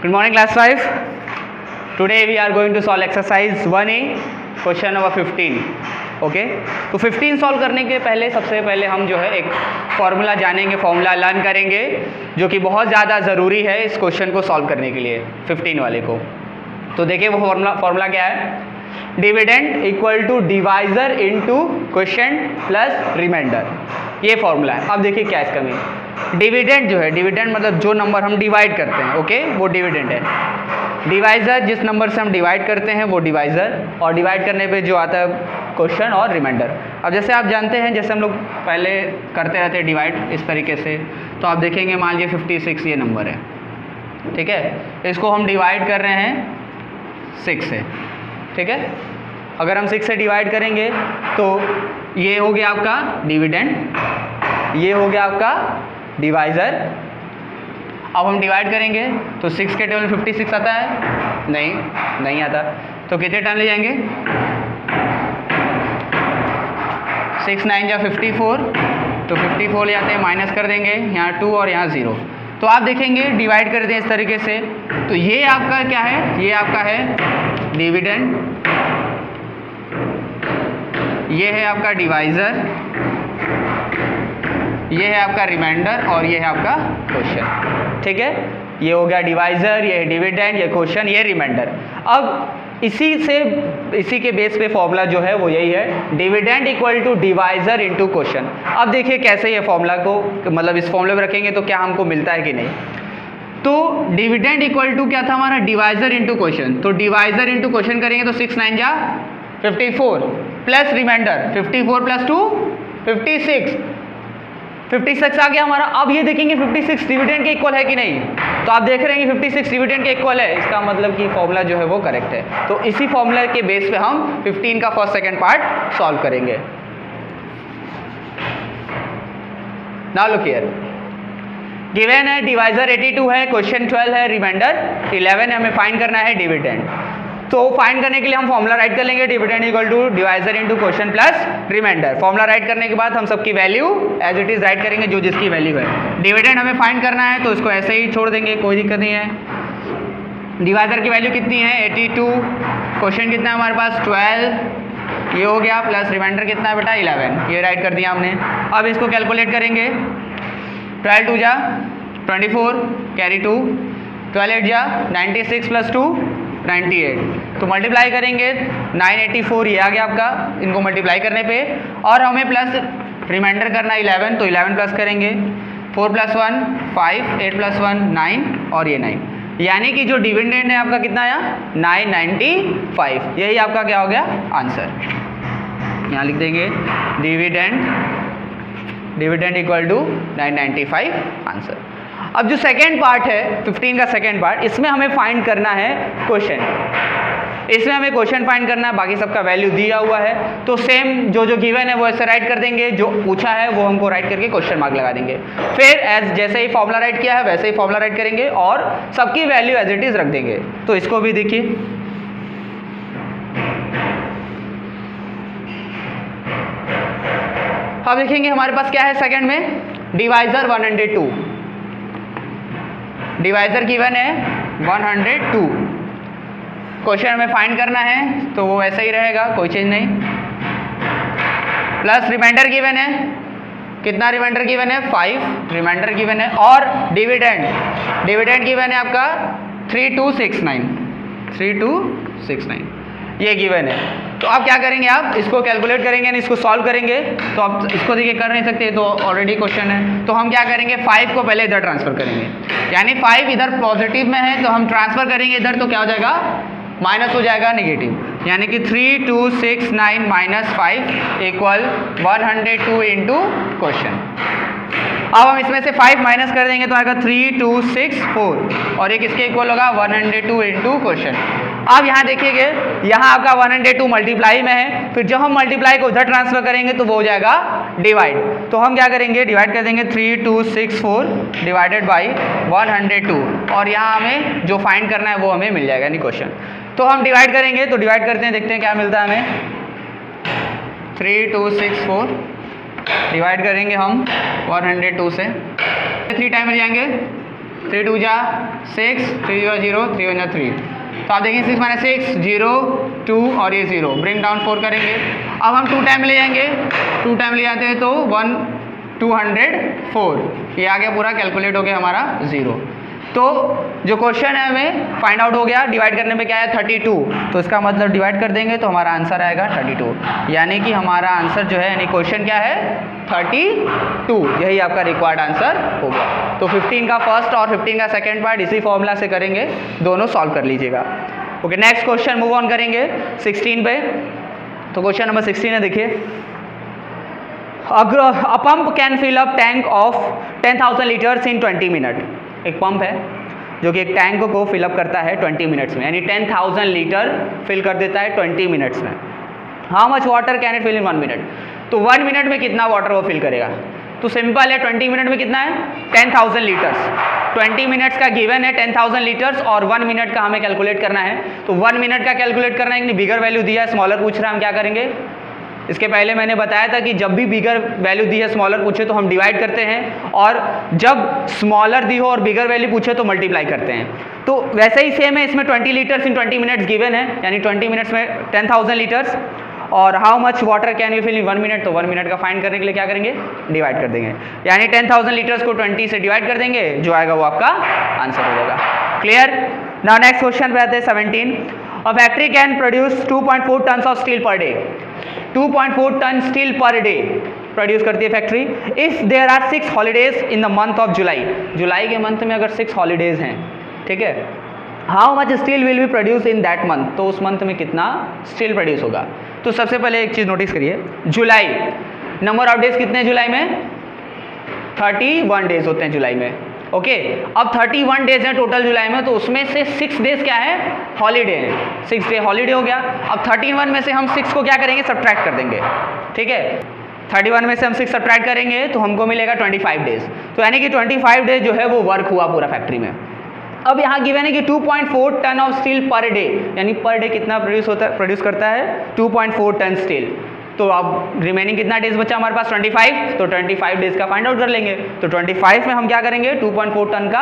Good morning class 5. Today we are going to solve exercise 1A question number 15. Okay तो 15 solve करने के पहले सबसे पहले हम जो है एक फॉर्मूला जानेंगे, फॉर्मूला लर्न करेंगे जो कि बहुत ज़्यादा ज़रूरी है इस क्वेश्चन को सॉल्व करने के लिए 15 वाले को। तो देखिए वो फॉर्मूला क्या है, dividend equal to divisor into question plus remainder, ये फॉर्मूला है। अब देखिए क्या इसका मीन, डिविडेंड जो है, डिविडेंड मतलब जो नंबर हम डिवाइड करते हैं, ओके वो डिविडेंड है। डिवाइजर जिस नंबर से हम डिवाइड करते हैं वो डिवाइजर, और डिवाइड करने पे जो आता है क्वेश्चन और रिमाइंडर। अब जैसे आप जानते हैं, जैसे हम लोग पहले करते रहते हैं डिवाइड इस तरीके से, तो आप देखेंगे मान लीजिए 56 ये नंबर है, ठीक है, इसको हम डिवाइड कर रहे हैं 6 से, ठीक है। अगर हम 6 से डिवाइड करेंगे तो ये हो गया आपका डिविडेंड, ये हो गया आपका डिवाइजर। अब हम डिवाइड करेंगे तो 6 के टेबल में 56 आता है, नहीं आता, तो कितने टाइम ले जाएंगे, 6 9 जा 54, तो 54 ले जाते हैं, माइनस कर देंगे यहाँ 2 और यहाँ 0। तो आप देखेंगे डिवाइड कर दें इस तरीके से, तो ये आपका क्या है, ये आपका है डिविडेंड, ये है आपका डिवाइजर, ये है आपका रिमाइंडर और ये है आपका क्वेश्चन, ठीक है। ये हो गया डिवाइजर, ये है डिविडेंड, ये क्वेश्चन, ये रिमाइंडर। अब इसी के बेस पे फॉर्मूला जो है वो यही है, dividend equal to divisor into question. अब देखिए कैसे ये फॉर्मूला को, मतलब इस फॉर्मूले में रखेंगे तो क्या हमको मिलता है कि नहीं। तो डिविडेंड इक्वल टू क्या था हमारा, डिवाइजर इनटू क्वेश्चन, तो डिवाइजर इनटू क्वेश्चन करेंगे तो 6 9 जा 54 प्लस रिमाइंडर 54 प्लस 2 56 आ गया हमारा। अब ये देखेंगे 56 डिविडेंड के इक्वल है कि नहीं, तो आप देख रहे हैं कि 56 डिविडेंड के इक्वल है, इसका मतलब कि फॉर्मूला जो है वो करेक्ट है। तो इसी फॉर्मूला के बेस पे हम 15 का फर्स्ट सेकंड पार्ट सॉल्व करेंगे। नाउ लुक हियर, गिवन है डिवाइजर 82 है, क्वेश्चन 12 है, रिमाइंडर 11 है, हमें फाइंड करना है डिविडेंड। तो फाइंड करने के लिए हम फॉर्मूला राइट कर लेंगे, dividend equal to divisor into question plus remainder. Formula right करने के बाद हम सबकी value as it is right करेंगे, जो जिसकी वैल्यू है। डिविडेंड हमें फाइंड करना है तो इसको ऐसे ही छोड़ देंगे, कोई दिक्कत नहीं है। डिवाइजर की वैल्यू कितनी है 82, क्वेश्चन कितना है हमारे पास 12, ये हो गया, प्लस रिमाइंडर कितना है बेटा 11, ये राइट कर दिया हमने। अब इसको कैलकुलेट करेंगे, 12 2 जा 24, कैरी 2, 12 8 जा 96 प्लस 2 98, तो मल्टीप्लाई करेंगे 984, ये आ गया आपका, इनको मल्टीप्लाई करने पे, और हमें प्लस रिमाइंडर करना 11, तो 11 प्लस करेंगे, 4 + 1 5, 8 + 1 9 और ये 9, यानी कि जो डिविडेंड है आपका कितना आया 995। यही आपका क्या हो गया आंसर, यहाँ लिख देंगे डिविडेंड इक्वल टू 995 आंसर। अब जो सेकेंड पार्ट है 15 का सेकेंड पार्ट, इसमें हमें फाइंड करना है क्वेश्चन, इसमें हमें क्वेश्चन फाइंड करना है, बाकी सबका वैल्यू दिया हुआ है। तो सेम जो गिवन है वो ऐसे राइट कर देंगे, जो पूछा है वो हमको राइट करके क्वेश्चन मार्क लगा देंगे। फिर जैसे ही फॉर्मूला राइट किया है वैसे ही फॉर्मूला राइट करेंगे और सबकी वैल्यू एज इट इज रख देंगे। तो इसको भी देखिए, अब देखेंगे हमारे पास क्या है सेकंड में, डिवाइजर 102, डिवाइजर गिवन है 102, क्वेश्चन हमें फाइंड करना है तो वो वैसा ही रहेगा, कोई चेंज नहीं। प्लस रिमाइंडर गिवन है, कितना रिमाइंडर गिवन है 5 रिमाइंडर गिवन है, और डिविडेंड गिवन है आपका 3269, ये गिवन है। तो आप क्या करेंगे, आप इसको कैलकुलेट करेंगे यानी इसको सॉल्व करेंगे। तो आप इसको देखिए कर नहीं सकते, तो ऑलरेडी क्वेश्चन है, तो हम क्या करेंगे 5 को पहले इधर ट्रांसफर करेंगे, यानी 5 इधर पॉजिटिव में है तो हम ट्रांसफर करेंगे इधर, तो क्या हो जाएगा माइनस हो जाएगा नेगेटिव, यानी कि 3269 माइनस 5 इक्वल 102 इंटू क्वेश्चन। अब हम इसमें से 5 माइनस कर देंगे तो आएगा 3264, और ये किसके इक्वल होगा 102 इंटू क्वेश्चन। अब यहाँ देखिएगा, यहाँ आपका 102 मल्टीप्लाई में है, फिर जब हम मल्टीप्लाई को उधर ट्रांसफर करेंगे तो वो हो जाएगा डिवाइड। तो हम क्या करेंगे, डिवाइड कर देंगे 3264 डिवाइडेड बाई 102, और यहाँ हमें जो फाइंड करना है वो हमें मिल जाएगा, यानी क्वेश्चन। तो हम डिवाइड करेंगे, तो डिवाइड करते हैं, देखते हैं क्या मिलता है हमें। 3264 डिवाइड करेंगे हम 102 से, 3 टाइम मिल जाएंगे 3 2 जा 6, 3 0 0, 3 1 जा 3। तो आप देखिए 6 माइनस 6 0 2 और ये 0, ब्रिंग डाउन 4 करेंगे। अब हम 2 टाइम ले जाएंगे, 2 टाइम ले जाते हैं तो 204, ये आ गया पूरा, कैलकुलेट हो गया हमारा 0। तो जो क्वेश्चन है हमें फाइंड आउट हो गया, डिवाइड करने पे क्या है 32, तो इसका मतलब डिवाइड कर देंगे तो हमारा आंसर आएगा 32, यानी कि हमारा आंसर जो है यानी क्वेश्चन क्या है 32, यही आपका रिक्वायर्ड आंसर होगा। तो 15 का फर्स्ट और 15 का सेकेंड पार्ट इसी फॉर्मूला से करेंगे, दोनों सॉल्व कर लीजिएगा। Okay, next question move on करेंगे 16 पे। तो क्वेश्चन नंबर 16 है, देखिए a pump can fill up tank of 10,000 litres in 20 minute. एक पंप है जो कि एक टैंक को फिलअप करता है 20 मिनट्स में, यानी 10,000 लीटर फिल कर देता है 20 मिनट्स में। How much water can it fill in 1 minute, तो 1 मिनट में कितना वाटर वो फिल करेगा। तो सिंपल है, 20 मिनट में कितना है 10,000 लीटर्स, 20 मिनट्स का गिवन है 10,000 लीटर्स और 1 मिनट का हमें कैलकुलेट करना है। तो 1 मिनट का कैलकुलेट करना है, बिगर वैल्यू दिया है, स्मॉलर पूछ रहा है, हम क्या करेंगे। इसके पहले मैंने बताया था कि जब भी बिगर वैल्यू दी है स्मॉलर पूछे तो हम डिवाइड करते हैं, और जब स्मॉलर दी हो और बिगर वैल्यू पूछे तो मल्टीप्लाई करते हैं। तो वैसे ही सेम है, इसमें 20 लीटर्स इन 20 मिनट्स गिवन है, यानी 20 मिनट्स में 10,000 लीटर्स। और how much water can you fill in 1 minute, तो 1 मिनट का फाइंड करने के लिए क्या करेंगे, डिवाइड कर देंगे, यानी 10,000 लीटर्स को 20 से डिवाइड कर देंगे, जो आएगा वो आपका आंसर हो जाएगा। क्लियर। नाउ नेक्स्ट क्वेश्चन पे आते हैं 17। A factory can produce 2.4 ton of steel per day, 2.4 ton steel per day produce करती है factory. If there are 6 holidays in the month of July, जुलाई के मंथ में अगर 6 हॉलीडेज हैं, ठीक है, how much steel will be produce in that month, तो उस मंथ में कितना स्टील प्रोड्यूस होगा। तो सबसे पहले एक चीज़ नोटिस करिए, जुलाई, नंबर ऑफ डेज कितने हैं जुलाई में, 31 डेज होते हैं जुलाई में। ओके, अब 31 डेज हैं टोटल जुलाई में, तो उसमें से 6 डेज क्या है, हॉलीडे हैं, 6 डे हॉलीडे हो गया। अब 31 में से हम 6 को क्या करेंगे, सब्ट्रैक्ट कर देंगे, ठीक है। 31 में से हम 6 सब्ट्रैक्ट करेंगे तो हमको मिलेगा 25 डेज, तो यानी कि 25 डेज जो है वो वर्क हुआ पूरा फैक्ट्री में। अब यहाँ गिवन है कि 2.4 ton of steel per day, यानी पर डे कितना प्रोड्यूस करता है 2.4 टन स्टील। तो अब रिमेनिंग कितना डेज बचा हमारे पास 25, तो 25 डेज का फाइंड आउट कर लेंगे। तो 25 में हम क्या करेंगे 2.4 टन का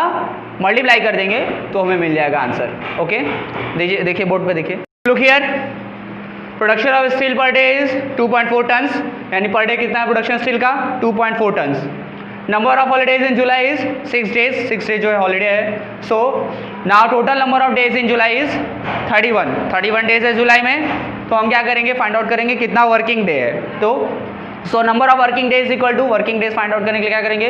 मल्टीप्लाई कर देंगे तो हमें मिल जाएगा आंसर। ओके, देखिए बोर्ड पे देखिए, look here, production of steel per day is 2.4 tons, यानी पर डे कितना है प्रोडक्शन स्टील का 2.4 tons. Number of holidays in July is 6 days, 6 days जो है हॉलीडे है। So now total number of days in July is 31 days है जुलाई में। तो हम क्या करेंगे, फाइंड आउट करेंगे कितना वर्किंग डे है। तो so number of working days equal to working days find out करने के लिए क्या करेंगे,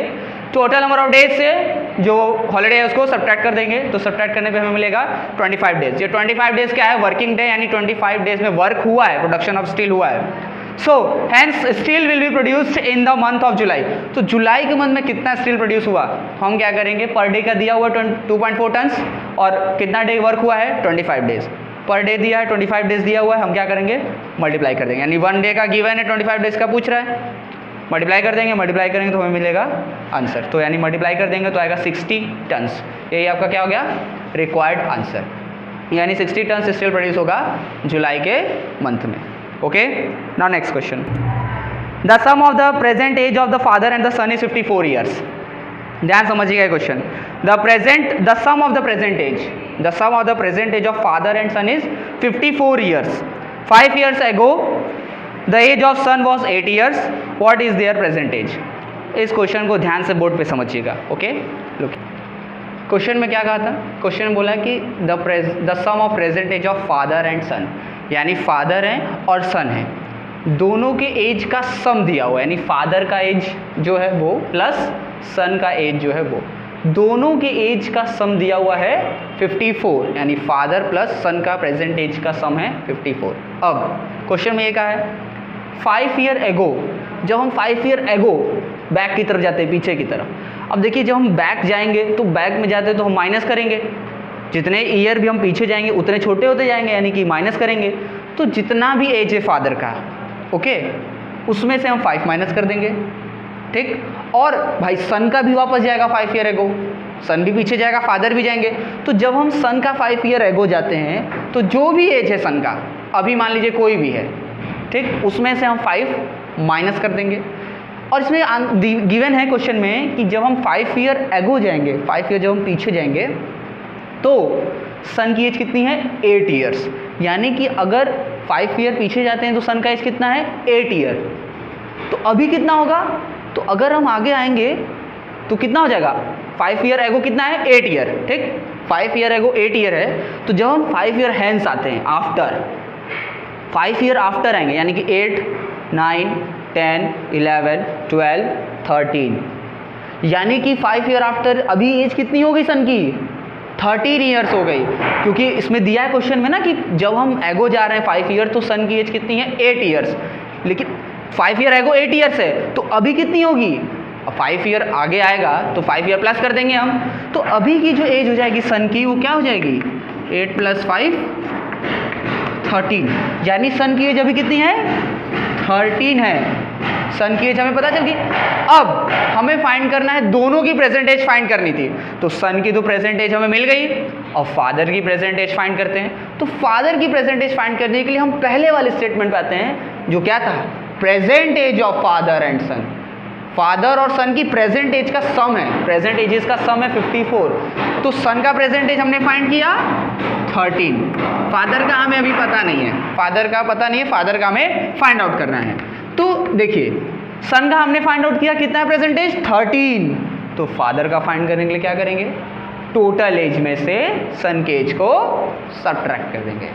टोटल नंबर ऑफ डेज से जो हॉलीडे है उसको सब्ट्रैक्ट कर देंगे। तो सब्ट्रैक्ट करने पे हमें मिलेगा 25 डेज। ये 25 डेज क्या है, वर्किंग डे, यानी 25 डेज में वर्क हुआ है, प्रोडक्शन ऑफ स्टील हुआ है। So hence steel will be produced in the month of July. तो जुलाई के मंथ में कितना स्टील प्रोड्यूस हुआ, हम क्या करेंगे, पर डे का दिया हुआ 2.4 टन्स और कितना डे वर्क हुआ है 25 डेज, पर डे दिया है 25 डेज दिया हुआ है, हम क्या करेंगे मल्टीप्लाई कर देंगे, यानी 1 डे का गिवन है 25 डेज का पूछ रहा है, मल्टीप्लाई कर देंगे, मल्टीप्लाई करेंगे तो हमें मिलेगा आंसर। तो यानी मल्टीप्लाई कर देंगे तो आएगा 60 टन्स, यही आपका क्या हो गया रिक्वायर्ड आंसर, यानी 60 टन्स स्टील प्रोड्यूस होगा जुलाई के मंथ में। Okay, now next question, the sum of the present age of the father and the son is 54 years. ध्यान समझिएगा question, the sum of the present age, the sum of the present age of father and son is 54 years. 5 years ago the age of son was 8 years, what is their present age. इस question को ध्यान से board पे समझिएगा। Okay, look, question में क्या कहा था, क्वेश्चन में बोला कि the sum of present age of father and son, यानी फादर हैं और सन हैं, दोनों के एज का सम दिया हुआ है, यानी फादर का एज जो है वो प्लस सन का एज जो है वो, दोनों के एज का सम दिया हुआ है 54, यानी फादर प्लस सन का प्रेजेंट एज का सम है 54। अब क्वेश्चन में ये कहा है 5 year ago, जब हम 5 year ago बैक की तरफ जाते हैं, पीछे की तरफ। अब देखिए जब हम बैक जाएंगे तो बैक में जाते हैं तो हम माइनस करेंगे, जितने ईयर भी हम पीछे जाएंगे उतने छोटे होते जाएंगे, यानी कि माइनस करेंगे। तो जितना भी एज है फादर का, ओके, उसमें से हम 5 माइनस कर देंगे, ठीक। और भाई सन का भी वापस जाएगा 5 year ago, सन भी पीछे जाएगा, फादर भी जाएंगे। तो जब हम सन का 5 year ago जाते हैं तो जो भी एज है सन का, अभी मान लीजिए कोई भी है, ठीक, उसमें से हम 5 माइनस कर देंगे। और इसमें गिवन है क्वेश्चन में कि जब हम 5 ईयर एगो जाएंगे, 5 ईयर जब हम पीछे जाएंगे तो सन की एज कितनी है 8 ईयर्स। यानी कि अगर 5 ईयर पीछे जाते हैं तो सन का एज कितना है 8 ईयर। तो अभी कितना होगा, तो अगर हम आगे आएंगे तो कितना हो जाएगा, 5 ईयर एगो कितना है 8 ईयर, ठीक, 5 ईयर एगो 8 ईयर है। तो जब हम 5 ईयर हैंस आते हैं, आफ्टर 5 ईयर आफ्टर आएंगे, यानी कि 8, 9, 10, 11, 12, 13, यानी कि 5 ईयर आफ्टर अभी एज कितनी हो गई सन की 13 ईयर्स हो गई। क्योंकि इसमें दिया है क्वेश्चन में ना कि जब हम एगो जा रहे हैं 5 ईयर तो सन की एज कितनी है 8 ईयर्स, लेकिन 5 ईयर एगो 8 ईयर्स है तो अभी कितनी होगी, 5 ईयर आगे आएगा तो 5 ईयर प्लस कर देंगे हम, तो अभी की जो एज हो जाएगी सन की वो क्या हो जाएगी 8 + 5 13, यानी सन की एज अभी कितनी है 13 है। सन की एज हमें पता चल गई। अब हमें फाइंड करना है, दोनों की प्रेजेंट एज फाइंड करनी थी, तो सन की तो प्रेजेंट एज हमें मिल गई, और फादर की प्रेजेंट एज फाइंड करते हैं। तो फादर की प्रेजेंट एज फाइंड करने के लिए हम पहले वाले स्टेटमेंट पे आते हैं जो क्या था, present age of father and son. Father और सन की प्रेजेंट एज का सम है, प्रेजेंट एजेस का सम है 54। तो सन का प्रेजेंट एज हमने फाइंड किया 13, फादर का हमें अभी पता नहीं है, फादर का पता नहीं है, फादर का हमें फाइंड आउट करना है। तो देखिए सन का हमने फाइंड आउट किया, कितना है प्रेजेंट एज 13, तो फादर का फाइंड करने के लिए क्या करेंगे, टोटल एज में से सन के एज को सबट्रैक्ट कर देंगे।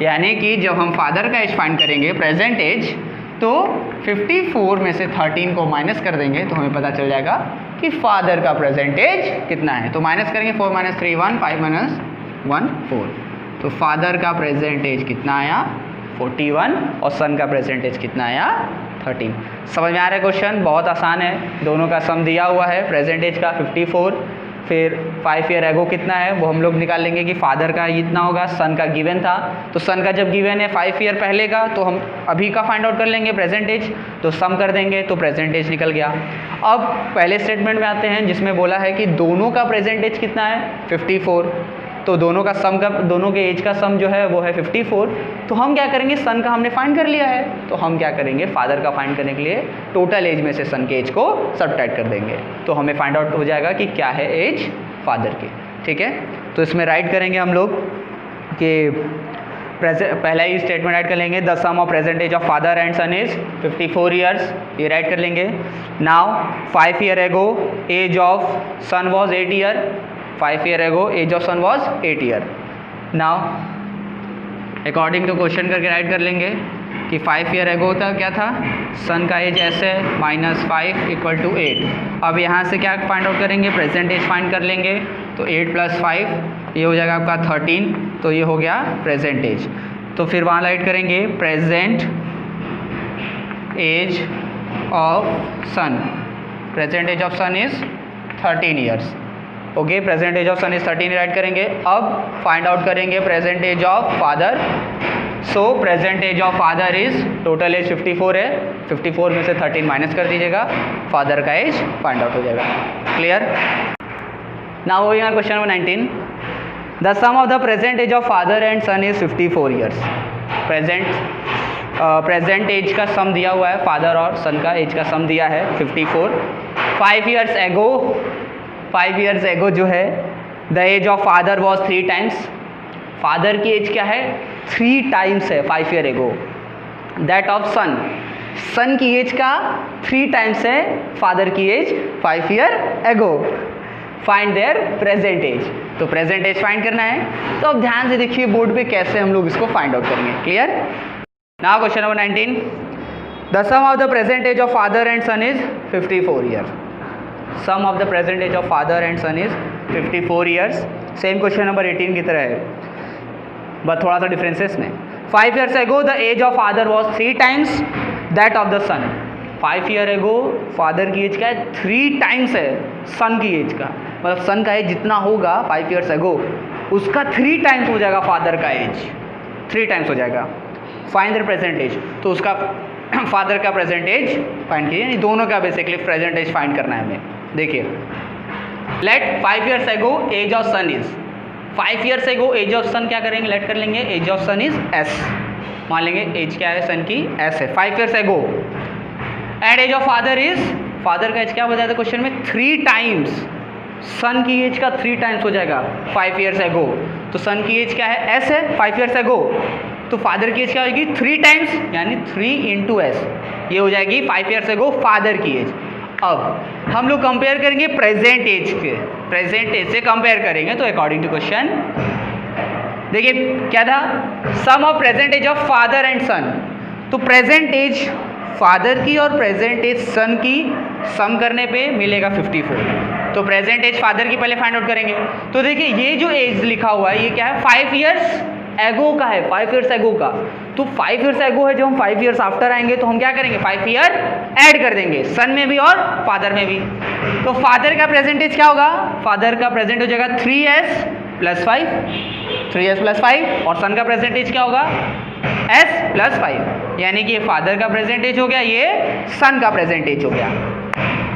यानी कि जब हम फादर का एज फाइंड करेंगे प्रेजेंट एज, तो 54 में से 13 को माइनस कर देंगे तो हमें पता चल जाएगा कि फादर का प्रेजेंट एज कितना है। तो माइनस करेंगे, 4 - 3 1, 5 - 1 4, तो फादर का प्रेजेंट एज कितना आया 41 और सन का प्रेजेंट एज कितना आया 13। समझ में आ रहा है क्वेश्चन, बहुत आसान है, दोनों का सम दिया हुआ है, प्रेजेंट एज का 54, फिर 5 ईयर एगो कितना है वो हम लोग निकाल लेंगे कि फादर का इतना होगा, सन का गिवन था, तो सन का जब गिवन है 5 ईयर पहले का तो हम अभी का फाइंड आउट कर लेंगे प्रेजेंट एज, तो सम कर देंगे तो प्रेजेंट एज निकल गया। अब पहले स्टेटमेंट में आते हैं जिसमें बोला है कि दोनों का प्रेजेंट एज कितना है 54, तो दोनों का सम का, दोनों के एज का सम जो है वो है 54। तो हम क्या करेंगे, सन का हमने फाइंड कर लिया है तो हम क्या करेंगे, फादर का फाइंड करने के लिए टोटल एज में से सन के एज को सबट्रैक्ट कर देंगे, तो हमें फाइंड आउट हो जाएगा कि क्या है एज फादर की। ठीक है, तो इसमें राइट करेंगे हम लोग कि पहला ही स्टेटमेंट राइट कर लेंगे, the sum of present age of father and son is 54 years, ये राइट कर लेंगे। Now 5 year ago age of son was 8 year, 5 year ago age of son was 8 year. Now according to question करके right कर लेंगे कि 5 year एगो था क्या था, सन का एज ऐसे -5 = 8। अब यहाँ से क्या फाइंड आउट करेंगे, प्रेजेंट एज फाइंड कर लेंगे, तो 8 + 5 ये हो जाएगा आपका 13, तो ये हो गया प्रेजेंट एज। तो फिर वहाँ राइट करेंगे present age of son, present age of son is 13 years. Okay, present age of son is 13 right करेंगे। अब फाइंड आउट करेंगे present age of father, so present age of father is, total age 54 है, 54 में से 13 minus कर दीजिएगा, father का as find out हो जाएगा। Clear? Now going on question number 19, the sum of the present age of father and son is 54 years. Present age का sum दिया हुआ है, फादर और सन का एज का सम दिया है 54। 5 ईयर्स एगो जो है the age of father was 3 times, father की एज क्या है 3 टाइम्स है 5 ईयर एगो, दैट ऑफ सन, सन की एज का 3 टाइम्स है फादर की age 5 year ago. Find their present age, तो प्रेजेंट एज फाइंड करना है। तो अब ध्यान से देखिए बोर्ड पे कैसे हम लोग इसको फाइंड आउट करेंगे। Clear? Now question number 19, the sum of the present age of father and son is 54 year. Sum of the present age of father and son is 54 years. Same question number 18 की तरह है, but थोड़ा सा differences में। 5 years ago the age of father was 3 times that of the son. 5 year ago father की age का है 3 times है सन की एज का, मतलब सन का एज जितना होगा 5 ईयर्स एगो उसका 3 टाइम्स हो जाएगा फादर का एज, 3 टाइम्स हो जाएगा। फाइंड द प्रेजेंट एज, तो उसका फादर का प्रेजेंट एज फाइंड कीजिए, दोनों का बेसिकली प्रेजेंट एज फाइंड करना है हमें। देखिए, let 5 years ago age of son is, 5 years ago age of son क्या करेंगे, लेट कर लेंगे age of son is s, मान लेंगे एज क्या है सन की s है 5 years ago, and age of father is father का एज क्या बताया था क्वेश्चन में, 3 टाइम्स सन की एज का 3 टाइम्स हो जाएगा 5 ईयर्स एगो। तो सन की एज क्या है, एस है 5 ईयर्स एगो, तो फादर की एज क्या होगी 3 टाइम्स यानी 3 इंटू एस, ये हो जाएगी 5 ईयर्स एगो फादर की एज। अब हम लोग कंपेयर करेंगे प्रेजेंट एज के, प्रेजेंट एज से कंपेयर करेंगे। तो अकॉर्डिंग टू क्वेश्चन देखिए क्या था, sum of present age of father and son. तो प्रेजेंट एज फादर की और प्रेजेंट एज सन की सम करने पे मिलेगा 54। तो प्रेजेंट एज फादर की पहले फाइंड आउट करेंगे। तो देखिए ये जो एज लिखा हुआ है ये क्या है, 5 ईयर्स एगो का है, 5 ईयर्स एगो का। तो 5 ईयर्स एगो है, जो हम 5 ईयर्स आफ्टर आएंगे तो हम क्या करेंगे 5 ईयर ऐड कर देंगे, सन में भी और फादर में भी। तो फादर का प्रेजेंट एज क्या होगा, फादर का प्रेजेंट हो जाएगा 3s + 5, 3s + 5, और सन का प्रेजेंट एज क्या होगा s + 5, यानी कि ये फादर का प्रेजेंट एज हो गया, ये सन का प्रेजेंट एज हो गया।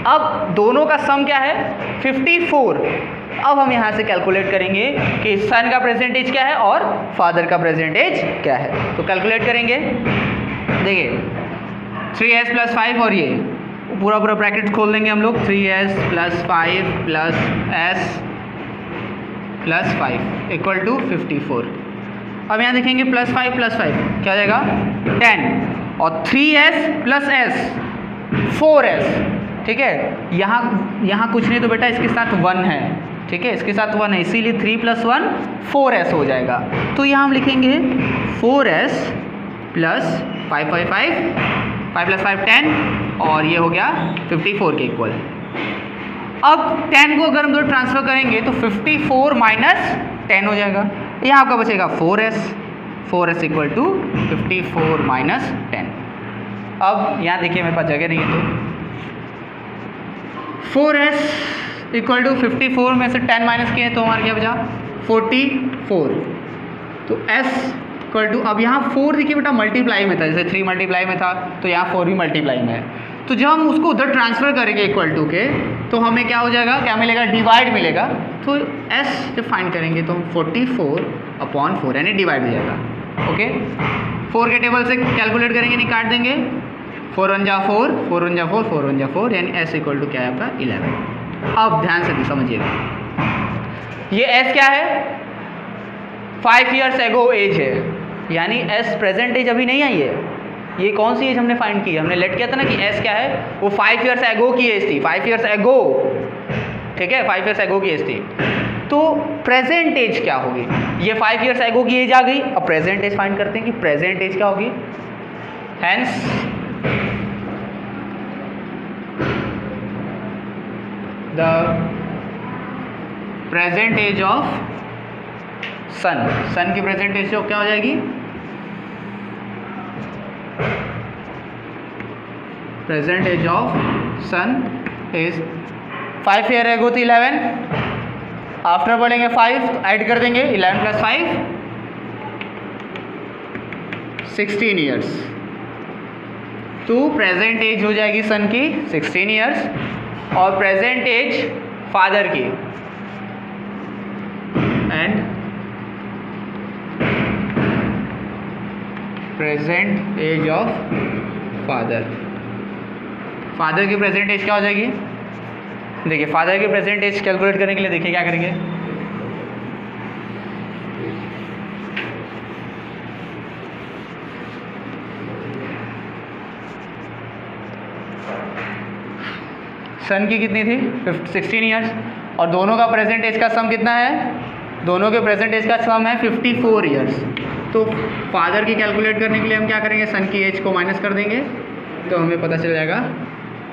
अब दोनों का सम क्या है 54। अब हम यहाँ से कैलकुलेट करेंगे कि सन का प्रेजेंट एज क्या है और फादर का प्रेजेंट एज क्या है। तो कैलकुलेट करेंगे, देखिए 3s + 5 और ये पूरा ब्रैकेट खोल देंगे हम लोग, 3s + 5 + s + 5 इक्वल टू 54। अब यहाँ देखेंगे +5 + 5 क्या हो जाएगा 10, और 3s + s 4s, ठीक है। यहाँ कुछ नहीं तो बेटा इसके साथ 1 है, ठीक है, इसके साथ 1 है, इसीलिए 3 + 1 4s हो जाएगा। तो यहाँ हम लिखेंगे 4s + 5 5 + 5 10, और ये हो गया 54 के इक्वल। अब 10 को अगर हम लोग ट्रांसफर करेंगे तो 54 - 10 हो जाएगा, यहाँ आपका बचेगा 4s = 54 - 10। अब यहाँ देखिए मेरे पास जगह नहीं है, तो 4s = 54 में से 10 माइनस किए तो हमारा क्या बचा 44। तो s = अब यहाँ 4 देखिए बेटा मल्टीप्लाई में था, जैसे 3 मल्टीप्लाई में था तो यहाँ 4 भी मल्टीप्लाई में है। तो जब हम उसको उधर ट्रांसफर करेंगे इक्वल टू के, तो हमें क्या हो जाएगा, क्या मिलेगा, डिवाइड मिलेगा। तो s जब फाइंड करेंगे तो 44/4 यानी डिवाइड हो जाएगा। ओके, 4 के टेबल से कैलकुलेट करेंगे, नहीं काट देंगे, 4 1 जा 4, 4 1 जा 4, 4 1 जा 4, यानी s = क्या है आपका 11। अब ध्यान से समझिएगा, ये s क्या है 5 ईयर्स एगो एज है, यानी s प्रेजेंट एज अभी नहीं आई है। ये कौन सी एज हमने फाइंड की है, हमने लेट किया था ना कि s क्या है, वो 5 ईयर्स एगो की एज थी, 5 ईयर्स एगो, ठीक है, 5 ईयर्स एगो की एज थी। तो प्रेजेंट एज क्या होगी, ये 5 ईयर्स एगो की एज आ गई। अब प्रेजेंट एज फाइंड करते हैं कि प्रेजेंट एज क्या होगी। Hence the present age of son, son की प्रेजेंट एज क्या हो जाएगी, present age of son is 5 year ago थी 11, आफ्टर बढ़ेंगे 5 तो ऐड कर देंगे 11 + 5 16 ईयर्स। तो प्रेजेंट एज हो जाएगी सन की 16 ईयर्स, और प्रेजेंट एज फादर की and present age of father, father की प्रेजेंट एज क्या हो जाएगी। देखिए फादर की प्रेजेंट एज कैलकुलेट करने के लिए देखिए क्या करेंगे, सन की कितनी थी 16 ईयर्स, और दोनों का प्रेजेंट एज का सम कितना है, दोनों के प्रेजेंट एज का सम है 54 ईयर्स। तो फादर की कैलकुलेट करने के लिए हम क्या करेंगे, सन की एज को माइनस कर देंगे तो हमें पता चल जाएगा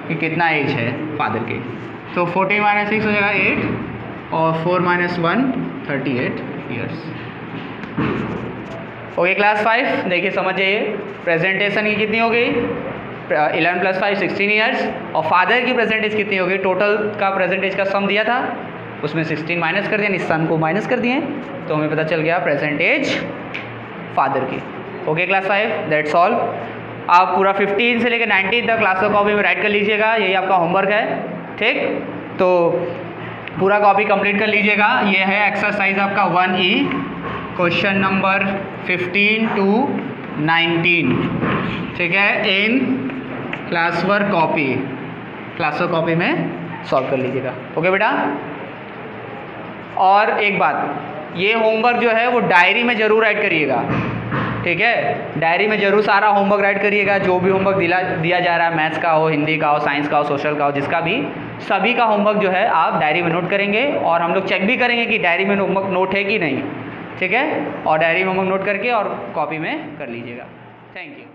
कि कितना एज है फादर की। तो 14 - 6 हो जाएगा 8, और 4 - 1 38 ईयर्स। ओके क्लास 5 देखिए समझ जाइए, प्रेजेंटेशन की कितनी हो गई 11 + 5 16 ईयर्स, और फादर की प्रेजेंटेज कितनी हो गई, टोटल का प्रेजेंटेज का सम दिया था उसमें 16 माइनस कर दिया, यानी सन को माइनस कर दिए, तो हमें पता चल गया प्रेजेंटेज फादर की। Okay class 5 that's all. आप पूरा 15 से लेकर 19 तक क्लास कॉपी में राइट कर लीजिएगा, यही आपका होमवर्क है, ठीक। तो पूरा कॉपी कंप्लीट कर लीजिएगा। ये है एक्सरसाइज आपका 1E, क्वेश्चन नंबर 15 to 19, ठीक है, in class work copy. Classwork copy में सॉल्व कर लीजिएगा। ओके बेटा। और एक बात, ये होमवर्क जो है वो डायरी में ज़रूर राइट करिएगा, ठीक है। डायरी में ज़रूर सारा होमवर्क राइट करिएगा। जो भी होमवर्क दिया जा रहा है, मैथ्स का हो, हिंदी का हो, साइंस का हो, सोशल का हो, जिसका भी, सभी का होमवर्क जो है आप डायरी में नोट करेंगे और हम लोग चेक भी करेंगे कि डायरी में होमवर्क नोट है कि नहीं, ठीक है। और डायरी में होमवर्क नोट करके और कॉपी में कर लीजिएगा। Thank you.